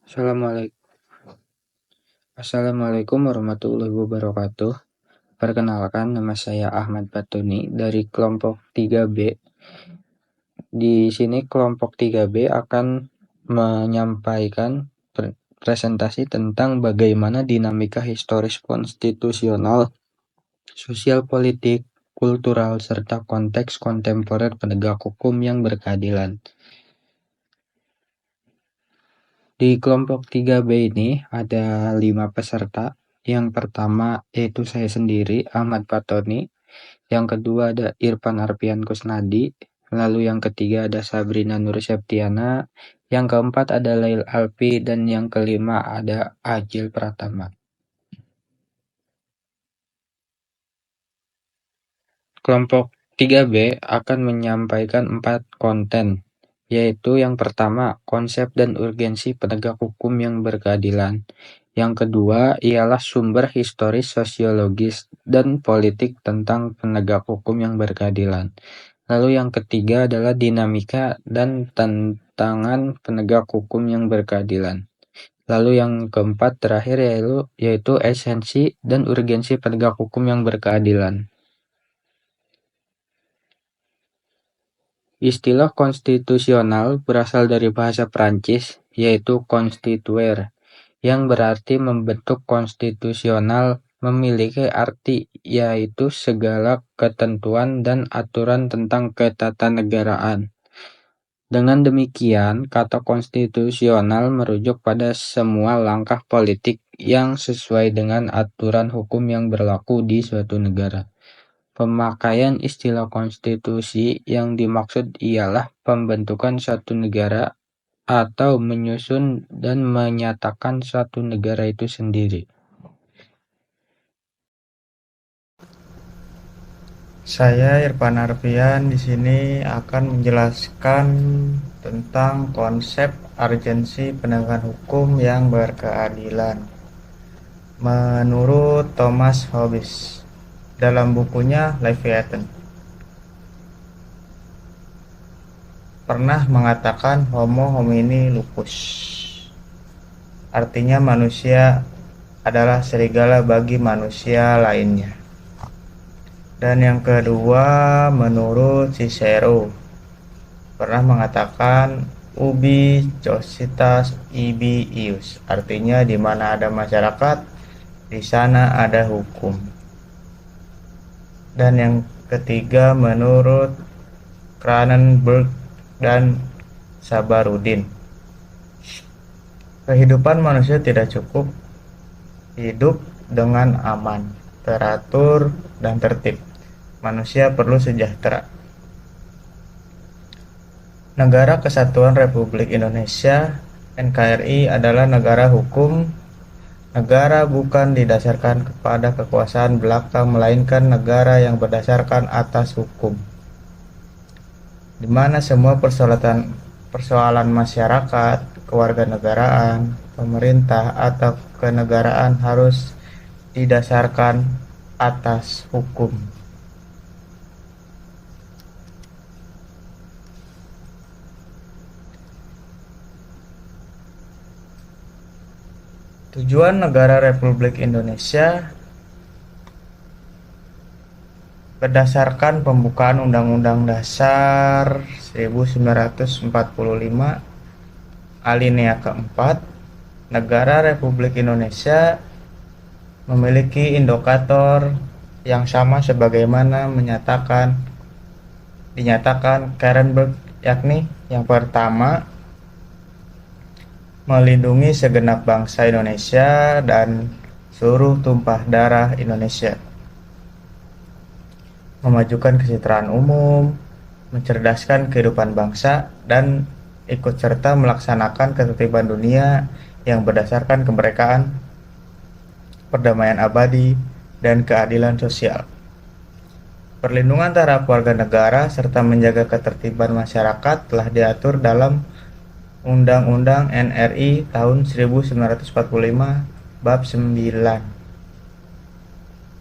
Assalamualaikum warahmatullahi wabarakatuh. Perkenalkan, nama saya Ahmad Batuni dari kelompok 3B. Di sini kelompok 3B akan menyampaikan presentasi tentang bagaimana dinamika historis konstitusional, sosial politik, kultural, serta konteks kontemporer penegak hukum yang berkeadilan. Di kelompok 3B ini ada 5 peserta. Yang pertama yaitu saya sendiri, Ahmad Patoni. Yang kedua ada Irfan Arfian Kusnadi. Lalu yang ketiga ada Sabrina Nur Septiana. Yang keempat ada Lail Alfi. Dan yang kelima ada Ajil Pratama. Kelompok 3B akan menyampaikan 4 konten, yaitu yang pertama, konsep dan urgensi penegak hukum yang berkeadilan. Yang kedua ialah sumber historis, sosiologis, dan politik tentang penegak hukum yang berkeadilan. Lalu yang ketiga adalah dinamika dan tantangan penegak hukum yang berkeadilan. Lalu yang keempat terakhir yaitu esensi dan urgensi penegak hukum yang berkeadilan. Istilah konstitusional berasal dari bahasa Prancis, yaitu constituer, yang berarti membentuk. Konstitusional memiliki arti yaitu segala ketentuan dan aturan tentang ketatanegaraan. Dengan demikian, kata konstitusional merujuk pada semua langkah politik yang sesuai dengan aturan hukum yang berlaku di suatu negara. Pemakaian istilah konstitusi yang dimaksud ialah pembentukan suatu negara atau menyusun dan menyatakan suatu negara itu sendiri. Saya Irfan Arfian di sini akan menjelaskan tentang konsep urgensi penegakan hukum yang berkeadilan. Menurut Thomas Hobbes dalam bukunya Leviathan pernah mengatakan Homo homini lupus. Artinya manusia adalah serigala bagi manusia lainnya. Dan yang kedua, menurut Cicero pernah mengatakan ubi societas ibi ius, artinya di mana ada masyarakat, di sana ada hukum. Dan yang ketiga, menurut Cronenberg dan Sabarudin, kehidupan manusia tidak cukup hidup dengan aman, teratur, dan tertib. Manusia perlu sejahtera. Negara Kesatuan Republik Indonesia (NKRI) adalah negara hukum. Negara bukan didasarkan kepada kekuasaan belaka, melainkan negara yang berdasarkan atas hukum, di mana semua persoalan masyarakat, kewarganegaraan, pemerintah, atau kenegaraan harus didasarkan atas hukum. Tujuan negara Republik Indonesia berdasarkan pembukaan Undang-Undang Dasar 1945 alinea keempat, negara Republik Indonesia memiliki indikator yang sama sebagaimana dinyatakan Cronenberg, yakni yang pertama, melindungi segenap bangsa Indonesia dan seluruh tumpah darah Indonesia, memajukan kesejahteraan umum, mencerdaskan kehidupan bangsa, dan ikut serta melaksanakan ketertiban dunia yang berdasarkan kemerdekaan, perdamaian abadi, dan keadilan sosial. Perlindungan terhadap warga negara serta menjaga ketertiban masyarakat telah diatur dalam Undang-Undang NRI tahun 1945 Bab 9,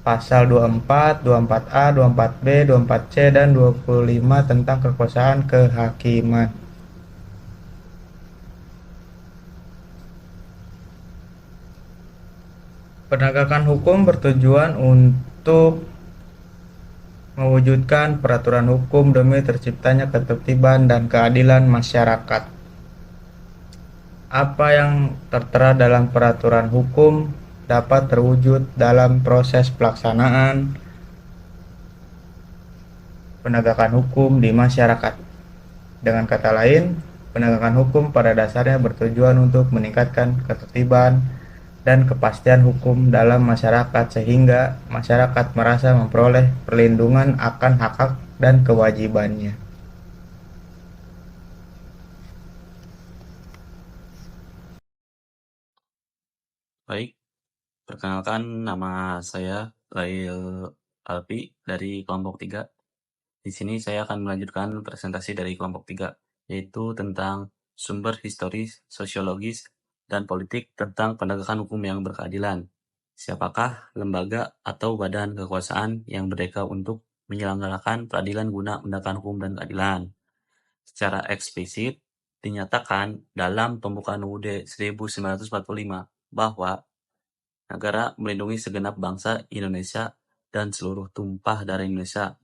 Pasal 24, 24A, 24B, 24C, dan 25 tentang kekuasaan kehakiman. Penegakan hukum bertujuan untuk mewujudkan peraturan hukum demi terciptanya ketertiban dan keadilan masyarakat. Apa yang tertera dalam peraturan hukum dapat terwujud dalam proses pelaksanaan penegakan hukum di masyarakat. Dengan kata lain, penegakan hukum pada dasarnya bertujuan untuk meningkatkan ketertiban dan kepastian hukum dalam masyarakat sehingga masyarakat merasa memperoleh perlindungan akan hak-hak dan kewajibannya. Baik, perkenalkan nama saya Lail Alpi dari kelompok 3. Di sini saya akan melanjutkan presentasi dari kelompok 3, yaitu tentang sumber historis, sosiologis, dan politik tentang penegakan hukum yang berkeadilan. Siapakah lembaga atau badan kekuasaan yang merdeka untuk menyelenggarakan peradilan guna menegakkan hukum dan keadilan? Secara eksplisit dinyatakan dalam pembukaan UUD 1945 bahwa negara melindungi segenap bangsa Indonesia dan seluruh tumpah darah Indonesia,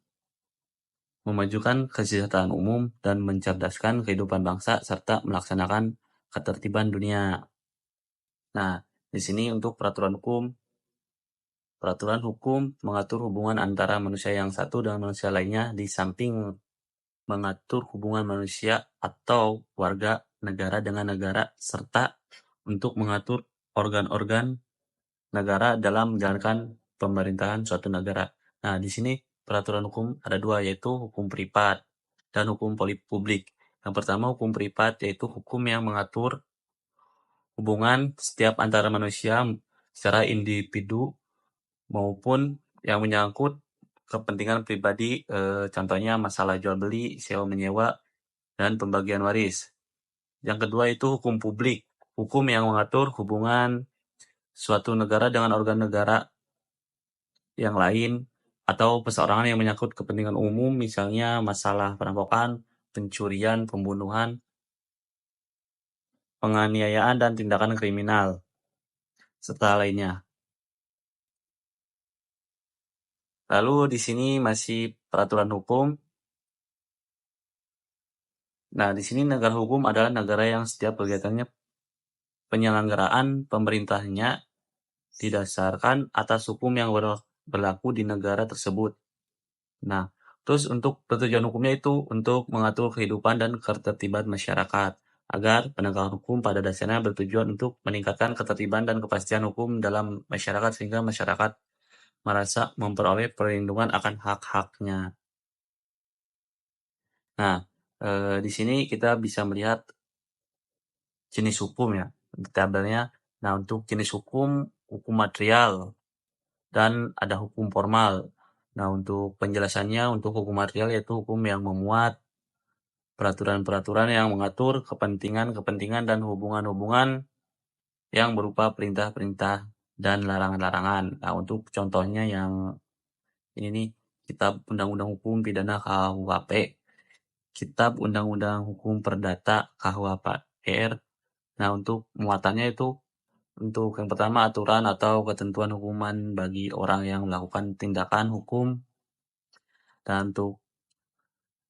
memajukan kesejahteraan umum dan mencerdaskan kehidupan bangsa serta melaksanakan ketertiban dunia. Nah, di sini untuk peraturan hukum mengatur hubungan antara manusia yang satu dengan manusia lainnya di samping mengatur hubungan manusia atau warga negara dengan negara serta untuk mengatur organ-organ negara dalam menjalankan pemerintahan suatu negara. Nah, di sini peraturan hukum ada dua, yaitu hukum privat dan hukum publik. Yang pertama, hukum privat, yaitu hukum yang mengatur hubungan setiap antara manusia secara individu maupun yang menyangkut kepentingan pribadi, contohnya masalah jual beli, sewa menyewa, dan pembagian waris. Yang kedua itu hukum publik, hukum yang mengatur hubungan suatu negara dengan organ negara yang lain atau perseorangan yang menyangkut kepentingan umum, misalnya masalah perampokan, pencurian, pembunuhan, penganiayaan, dan tindakan kriminal, serta lainnya. Lalu di sini masih peraturan hukum. Nah, di sini negara hukum adalah negara yang setiap kegiatannya penyelenggaraan pemerintahnya didasarkan atas hukum yang berlaku di negara tersebut. Nah, terus untuk pertujuan hukumnya itu untuk mengatur kehidupan dan ketertiban masyarakat, agar penegakan hukum pada dasarnya bertujuan untuk meningkatkan ketertiban dan kepastian hukum dalam masyarakat sehingga masyarakat merasa memperoleh perlindungan akan hak-haknya. Nah, di sini kita bisa melihat jenis hukum ya, di tabelnya. Nah, untuk jenis hukum material, dan ada hukum formal. Nah, untuk penjelasannya, untuk hukum material yaitu hukum yang memuat peraturan-peraturan yang mengatur kepentingan-kepentingan dan hubungan-hubungan yang berupa perintah-perintah dan larangan-larangan. Nah, untuk contohnya yang ini nih, Kitab Undang-Undang Hukum Pidana KUHP, Kitab Undang-Undang Hukum Perdata KUHP RI. Nah, untuk muatannya itu untuk yang pertama aturan atau ketentuan hukuman bagi orang yang melakukan tindakan hukum, dan untuk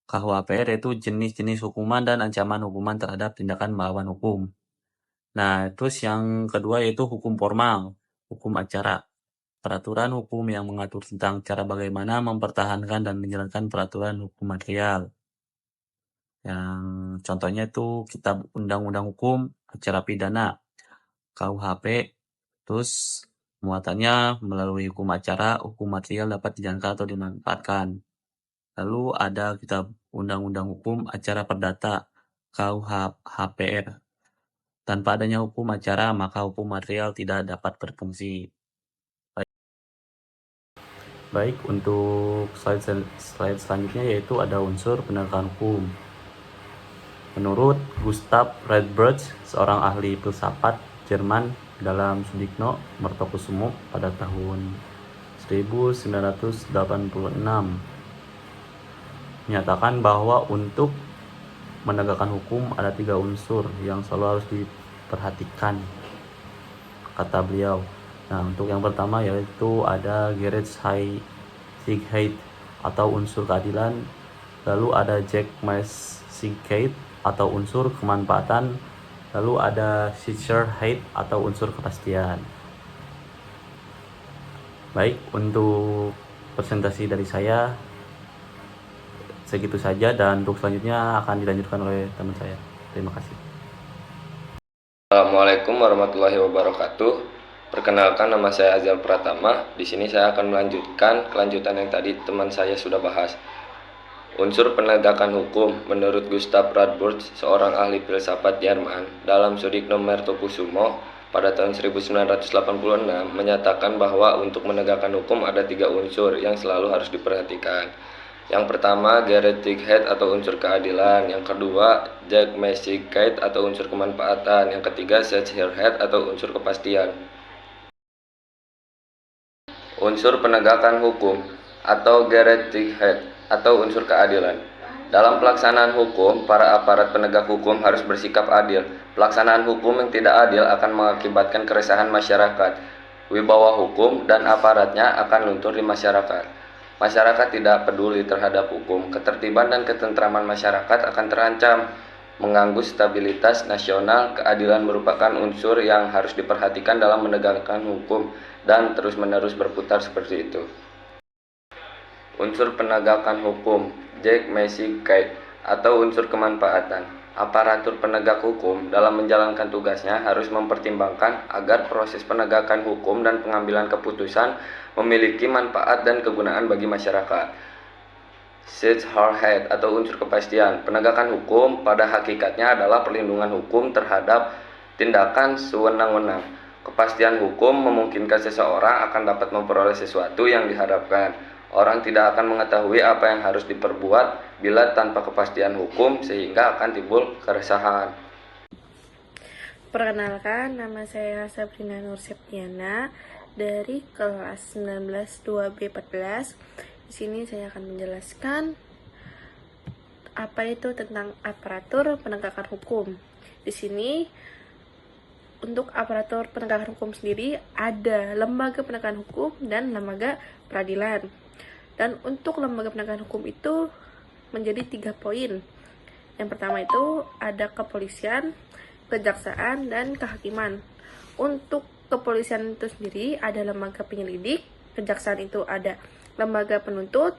KUHP RI yaitu jenis-jenis hukuman dan ancaman hukuman terhadap tindakan melawan hukum. Nah, terus yang kedua yaitu hukum formal, hukum acara. Peraturan hukum yang mengatur tentang cara bagaimana mempertahankan dan menjalankan peraturan hukum material. Yang contohnya itu Kitab Undang-Undang Hukum Acara Pidana KUHP. Terus muatannya melalui hukum acara, hukum material dapat dijalankan atau dimanfaatkan. Lalu ada Kitab Undang-Undang Hukum Acara Perdata KUHPR. Tanpa adanya hukum acara, maka hukum material tidak dapat berfungsi. Baik, untuk slide selanjutnya yaitu ada unsur penegakan hukum. Menurut Gustav Redbrecht, seorang ahli filsafat Jerman dalam Sudikno Mertokusumo pada tahun 1986, menyatakan bahwa untuk menegakkan hukum ada 3 unsur yang selalu harus diperhatikan, kata beliau. Nah, untuk yang pertama yaitu ada Gerechtigkeit atau unsur keadilan, lalu ada Rechtmäßigkeit atau unsur kemanfaatan, lalu ada Sicherheit atau unsur kepastian. Baik, untuk presentasi dari saya segitu saja, dan untuk selanjutnya akan dilanjutkan oleh teman saya. Terima kasih. Assalamualaikum warahmatullahi wabarakatuh. Perkenalkan, nama saya Azal Pratama. Di sini saya akan melanjutkan kelanjutan yang tadi teman saya sudah bahas. Unsur penegakan hukum menurut Gustav Radburt, seorang ahli filsafat Jerman, dalam studi Mertokusumo pada tahun 1986 menyatakan bahwa untuk menegakkan hukum ada 3 unsur yang selalu harus diperhatikan. Yang pertama, Gerechtigkeit atau unsur keadilan. Yang kedua, Rechtmäßigkeit atau unsur kemanfaatan. Yang ketiga, Sicherheit atau unsur kepastian. Unsur penegakan hukum atau Gerechtigkeit atau unsur keadilan. Dalam pelaksanaan hukum, para aparat penegak hukum harus bersikap adil. Pelaksanaan hukum yang tidak adil akan mengakibatkan keresahan masyarakat. Wibawa hukum dan aparatnya akan luntur di masyarakat. Masyarakat tidak peduli terhadap hukum, ketertiban dan ketentraman masyarakat akan terancam, mengganggu stabilitas nasional. Keadilan merupakan unsur yang harus diperhatikan dalam menegakkan hukum dan terus-menerus berputar seperti itu. Unsur penegakan hukum, Rechtmäßigkeit atau unsur kemanfaatan. Aparatur penegak hukum dalam menjalankan tugasnya harus mempertimbangkan agar proses penegakan hukum dan pengambilan keputusan memiliki manfaat dan kegunaan bagi masyarakat. Sicherheit atau unsur kepastian. Penegakan hukum pada hakikatnya adalah perlindungan hukum terhadap tindakan sewenang-wenang. Kepastian hukum memungkinkan seseorang akan dapat memperoleh sesuatu yang diharapkan. Orang tidak akan mengetahui apa yang harus diperbuat bila tanpa kepastian hukum, sehingga akan timbul keresahan. Perkenalkan, nama saya Sabrina Nur Septiana dari kelas 19 2B14. Di sini saya akan menjelaskan apa itu tentang aparatur penegakan hukum. Di sini untuk aparatur penegakan hukum sendiri ada lembaga penegakan hukum dan lembaga peradilan. Dan untuk lembaga penegakan hukum itu menjadi 3 poin. Yang pertama itu ada kepolisian, kejaksaan, dan kehakiman. Untuk kepolisian itu sendiri ada lembaga penyelidik, kejaksaan itu ada lembaga penuntut,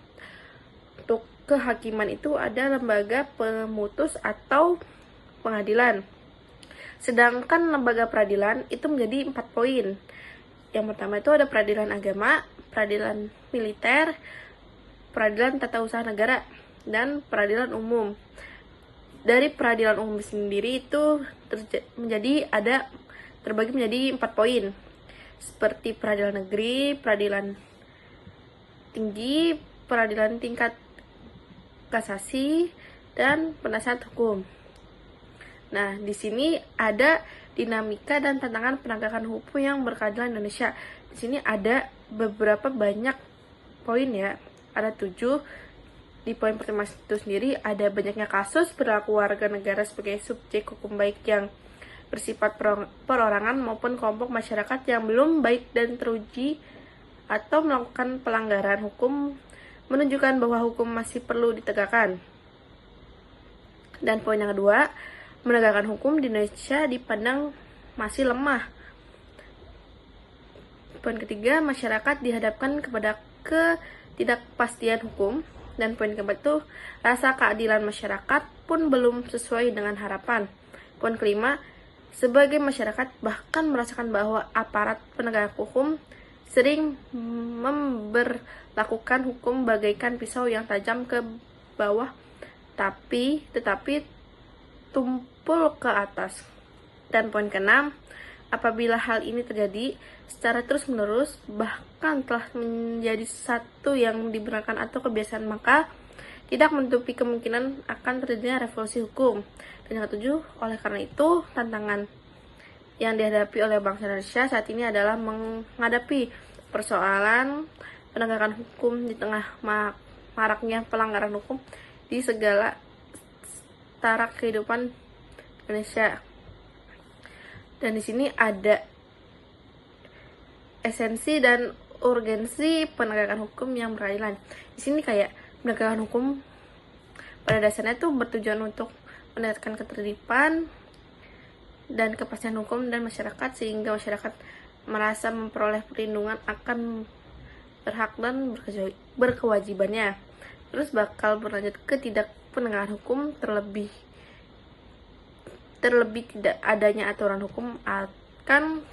untuk kehakiman itu ada lembaga pemutus atau pengadilan. Sedangkan lembaga peradilan itu menjadi 4 poin. Yang pertama itu ada peradilan agama, peradilan militer, peradilan tata usaha negara, dan peradilan umum. Dari peradilan umum sendiri itu terbagi menjadi 4 poin, seperti peradilan negeri, peradilan tinggi, peradilan tingkat kasasi, dan penasihat hukum. Nah, di sini ada dinamika dan tantangan penegakan hukum yang berkeadilan Indonesia. Di sini ada beberapa banyak poin ya. Ada 7. Di poin pertama itu sendiri ada banyaknya kasus perilaku warga negara sebagai subjek hukum baik yang bersifat perorangan maupun kelompok masyarakat yang belum baik dan teruji atau melakukan pelanggaran hukum, menunjukkan bahwa hukum masih perlu ditegakkan. Dan poin yang kedua, menegakkan hukum di Indonesia dipandang masih lemah. Poin ketiga, masyarakat dihadapkan kepada ketidakpastian hukum. Dan poin keempat itu, rasa keadilan masyarakat pun belum sesuai dengan harapan. Poin kelima, sebagai masyarakat bahkan merasakan bahwa aparat penegak hukum sering memberlakukan hukum bagaikan pisau yang tajam ke bawah tetapi tumpul ke atas. Dan poin keenam, apabila hal ini terjadi secara terus-menerus, bahkan telah menjadi satu yang dibenarkan atau kebiasaan, maka tidak menutupi kemungkinan akan terjadinya revolusi hukum. Dan yang ketujuh, oleh karena itu, tantangan yang dihadapi oleh bangsa Indonesia saat ini adalah menghadapi persoalan penegakan hukum di tengah maraknya pelanggaran hukum di segala tarak kehidupan Indonesia. Dan di sini ada esensi dan urgensi penegakan hukum yang berkeadilan. Di sini kayak penegakan hukum pada dasarnya tuh bertujuan untuk menegakkan ketertiban dan kepastian hukum dan masyarakat, sehingga masyarakat merasa memperoleh perlindungan akan berhak dan berkewajibannya. Terus bakal berlanjut ke tidak penegakan hukum, terlebih tidak adanya aturan hukum akan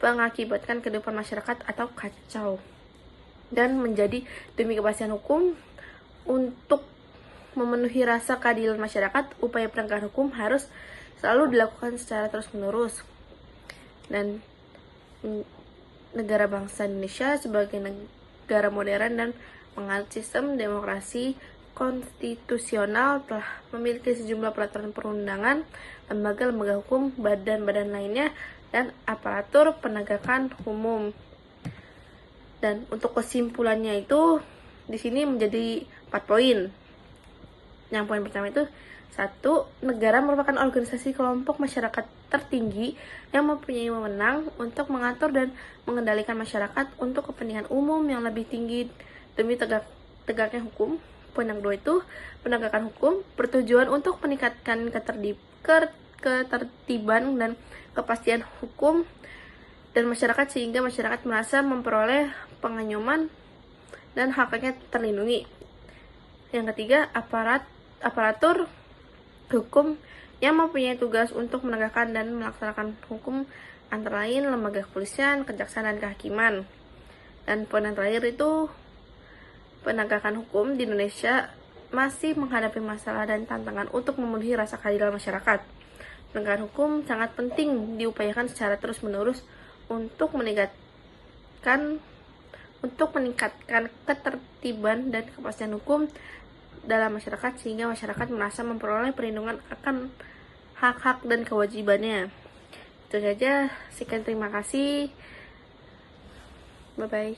mengakibatkan kehidupan masyarakat atau kacau, dan menjadi demi kepastian hukum. Untuk memenuhi rasa keadilan masyarakat, upaya penegakan hukum harus selalu dilakukan secara terus-menerus. Dan negara bangsa Indonesia sebagai negara modern dan menganut sistem demokrasi konstitusional telah memiliki sejumlah peraturan perundangan, lembaga-lembaga hukum, badan-badan lainnya, dan aparatur penegakan umum. Dan untuk kesimpulannya itu di sini menjadi 4 poin. Yang poin pertama itu 1. Negara merupakan organisasi kelompok masyarakat tertinggi yang mempunyai wewenang untuk mengatur dan mengendalikan masyarakat untuk kepentingan umum yang lebih tinggi demi tegaknya hukum. Poin yang kedua itu penegakan hukum bertujuan untuk meningkatkan ketertiban dan kepastian hukum dan masyarakat, sehingga masyarakat merasa memperoleh pengayuman dan haknya terlindungi. Yang ketiga, aparatur hukum yang mempunyai tugas untuk menegakkan dan melaksanakan hukum, antara lain lembaga kepolisian, kejaksaan, dan kehakiman. Dan poin yang terakhir itu penegakan hukum di Indonesia masih menghadapi masalah dan tantangan untuk memenuhi rasa keadilan masyarakat. Penegakan hukum sangat penting diupayakan secara terus-menerus untuk meningkatkan ketertiban dan kepastian hukum dalam masyarakat, sehingga masyarakat merasa memperoleh perlindungan akan hak-hak dan kewajibannya. Itu saja, sekian, terima kasih, bye bye.